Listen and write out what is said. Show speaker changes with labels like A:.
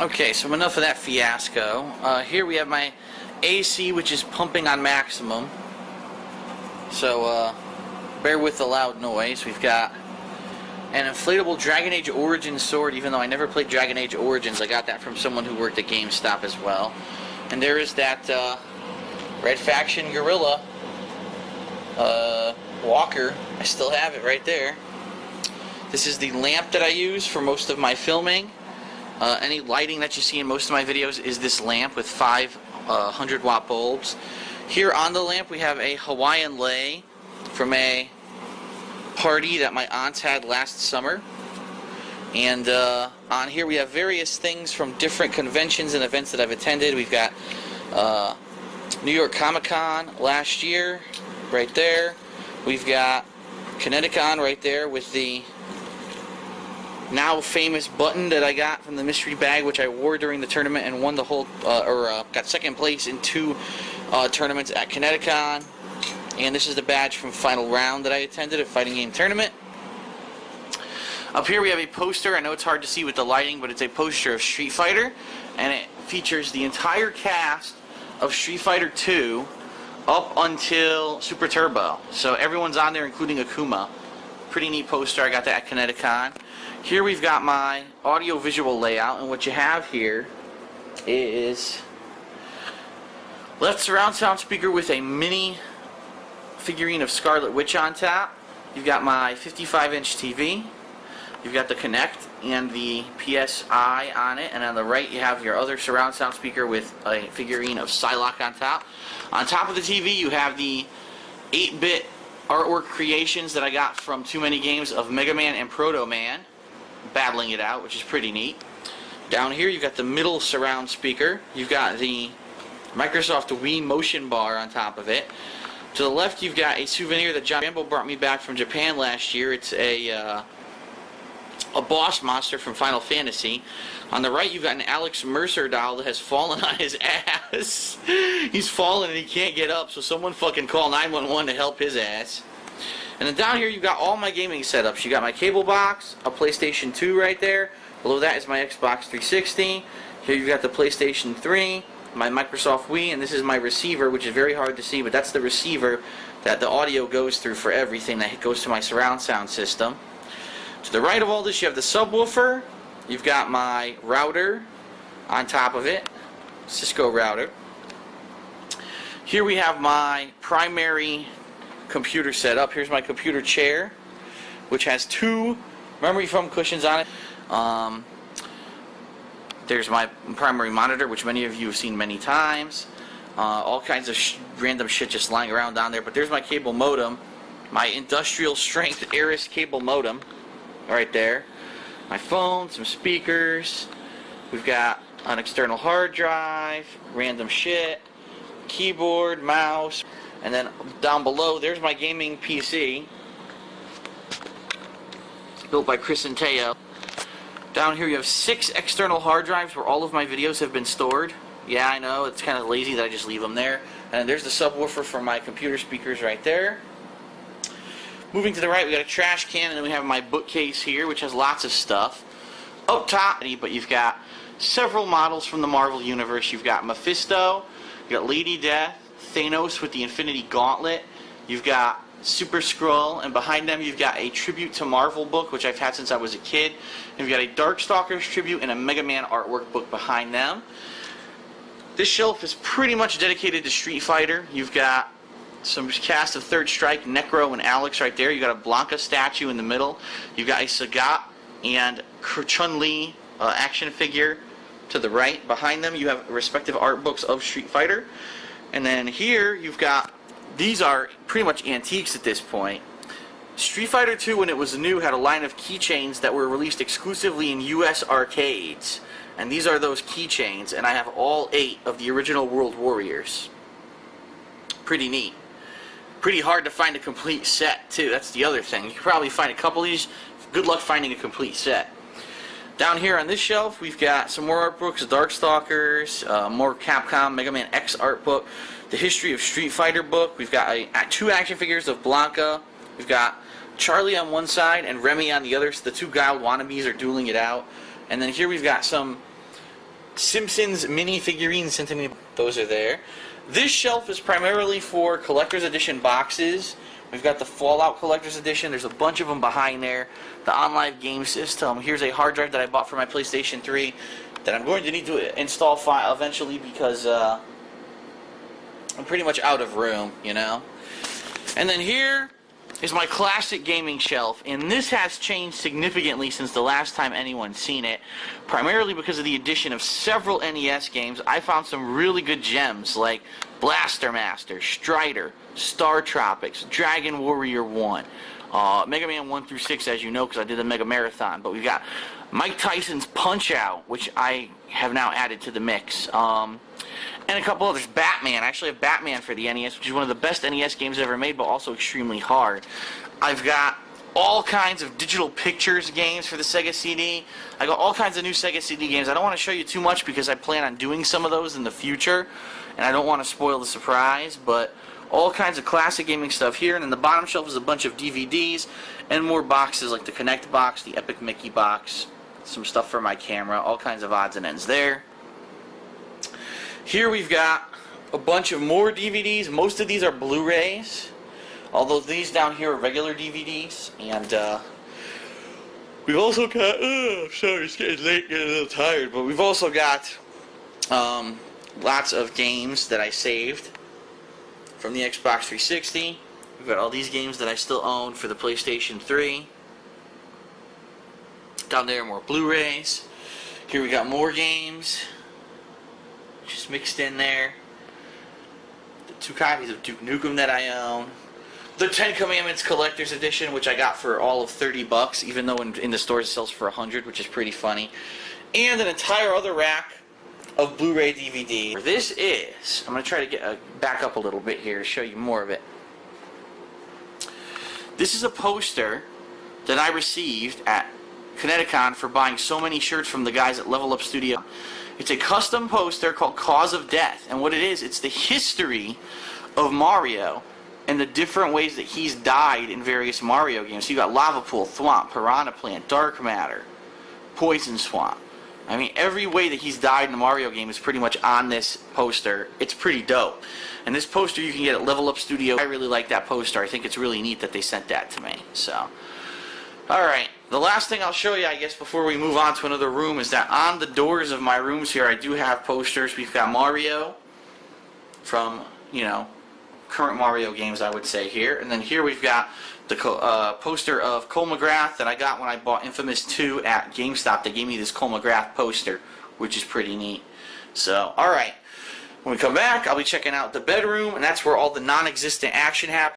A: Okay, so enough of that fiasco. Here we have my AC, which is pumping on maximum. So, bear with the loud noise. We've got an inflatable Dragon Age Origins sword, even though I never played Dragon Age Origins. I got that from someone who worked at GameStop as well. And there is that Red Faction Gorilla walker. I still have it right there. This is the lamp that I use for most of my filming. Any lighting that you see in most of my videos is this lamp with 5 100-watt bulbs. Here on the lamp we have a Hawaiian lei from a party that my aunts had last summer. And on here we have various things from different conventions and events that I've attended. We've got New York Comic Con last year, right there. We've got Kineticon right there with the now famous button that I got from the mystery bag, which I wore during the tournament and won the whole, got second place in 2 tournaments at Kineticon. And this is the badge from Final Round that I attended, a fighting game tournament. Up here we have a poster. I know it's hard to see with the lighting, but it's a poster of Street Fighter, and it features the entire cast of Street Fighter 2 up until Super Turbo. So everyone's on there, including Akuma. Pretty neat poster. I got that at Kineticon. Here we've got my audio-visual layout, and what you have here is left surround sound speaker with a mini figurine of Scarlet Witch on top. You've got my 55-inch TV. You've got the Kinect and the PSI on it, and on the right you have your other surround sound speaker with a figurine of Psylocke on top. On top of the TV you have the 8-bit artwork creations that I got from Too Many Games of Mega Man and Proto Man, battling it out, which is pretty neat. Down here you've got the middle surround speaker. You've got the Microsoft Wii motion bar on top of it. To the left you've got a souvenir that John Rambo brought me back from Japan last year. It's a boss monster from Final Fantasy. On the right you've got an Alex Mercer doll that has fallen on his ass. He's fallen and he can't get up, so someone fucking call 911 to help his ass. And then down here you've got all my gaming setups. You got my cable box, a PlayStation 2 right there. Below that is my Xbox 360. Here you've got the PlayStation 3, my Microsoft Wii, and this is my receiver, which is very hard to see, but that's the receiver that the audio goes through for everything that goes to my surround sound system. To the right of all this you have the subwoofer. You've got my router on top of it, Cisco router. Here we have my primary computer setup. Here's my computer chair, which has 2 memory foam cushions on it. There's my primary monitor, which many of you have seen many times. All kinds of random shit just lying around down there. But there's my cable modem, my industrial strength Aris cable modem right there. My phone, some speakers. We've got an external hard drive, random shit, keyboard, mouse, and then down below there's my gaming PC. It's built by Chris and Teo. Down here you have 6 external hard drives where all of my videos have been stored. Yeah, I know, it's kind of lazy that I just leave them there. And there's the subwoofer for my computer speakers right there. Moving to the right, we got a trash can, and then we have my bookcase here, which has lots of stuff. Up top, but you've got several models from the Marvel Universe. You've got Mephisto, you've got Lady Death, Thanos with the Infinity Gauntlet, you've got Super Skrull, and behind them you've got a tribute to Marvel book, which I've had since I was a kid. And you've got a Darkstalkers tribute and a Mega Man artwork book behind them. This shelf is pretty much dedicated to Street Fighter. You've got some cast of Third Strike, Necro and Alex right there. You've got a Blanca statue in the middle. You've got a Sagat and Chun-Li action figure to the right. Behind them you have respective art books of Street Fighter. And then here you've got, these are pretty much antiques at this point. Street Fighter 2, when it was new, had a line of keychains that were released exclusively in US arcades. And these are those keychains, and I have all 8 of the original World Warriors. Pretty neat. Pretty hard to find a complete set, too. That's the other thing. You can probably find a couple of these. Good luck finding a complete set. Down here on this shelf, we've got some more art books, Darkstalkers, more Capcom Mega Man X art book, the History of Street Fighter book. We've got 2 action figures of Blanca. We've got Charlie on one side and Remy on the other. So the 2 Guile wannabes are dueling it out. And then here we've got some Simpsons mini figurines sent to me. Those are there. This shelf is primarily for collector's edition boxes. We've got the Fallout Collector's Edition. There's a bunch of them behind there. The OnLive game system. Here's a hard drive that I bought for my PlayStation 3 that I'm going to need to install eventually because I'm pretty much out of room, you know. And then here is my classic gaming shelf, and this has changed significantly since the last time anyone's seen it, primarily because of the addition of several NES games. I found some really good gems like Blaster Master, Strider, Star Tropics, Dragon Warrior 1, Mega Man 1 through 6, as you know, because I did the Mega Marathon. But we've got Mike Tyson's Punch-Out, which I have now added to the mix. And a couple others. Batman. I actually have Batman for the NES, which is one of the best NES games ever made, but also extremely hard. I've got all kinds of digital pictures games for the Sega CD. I got all kinds of new Sega CD games. I don't want to show you too much because I plan on doing some of those in the future, and I don't want to spoil the surprise, but all kinds of classic gaming stuff here. And then the bottom shelf is a bunch of DVDs and more boxes like the Connect box, the Epic Mickey box, some stuff for my camera, all kinds of odds and ends there. Here we've got a bunch of more DVDs. Most of these are Blu-rays, although these down here are regular DVDs. And we've also got, sorry, it's getting late, getting a little tired, but we've also got lots of games that I saved from the Xbox 360. We've got all these games that I still own for the PlayStation 3. Down there, more Blu-rays. Here we got more games just mixed in there. The 2 copies of Duke Nukem that I own. The Ten Commandments Collector's Edition, which I got for all of $30, even though in the stores it sells for $100, which is pretty funny. And an entire other rack of Blu-ray DVD. This is, I'm going to try to back up a little bit here to show you more of it. This is a poster that I received at Kineticon for buying so many shirts from the guys at Level Up Studio. It's a custom poster called Cause of Death, and what it is, it's the history of Mario and the different ways that he's died in various Mario games. So you got Lava Pool, Thwomp, Piranha Plant, Dark Matter, Poison Swamp. I mean, every way that he's died in the Mario game is pretty much on this poster. It's pretty dope. And this poster you can get at Level Up Studio. I really like that poster. I think it's really neat that they sent that to me. So, alright. The last thing I'll show you, I guess, before we move on to another room is that on the doors of my rooms here, I do have posters. We've got Mario from, you know, current Mario games, I would say here. And then here we've got the poster of Cole McGrath that I got when I bought Infamous 2 at GameStop. They gave me this Cole McGrath poster, which is pretty neat. So, alright. When we come back, I'll be checking out the bedroom, and that's where all the non-existent action happens.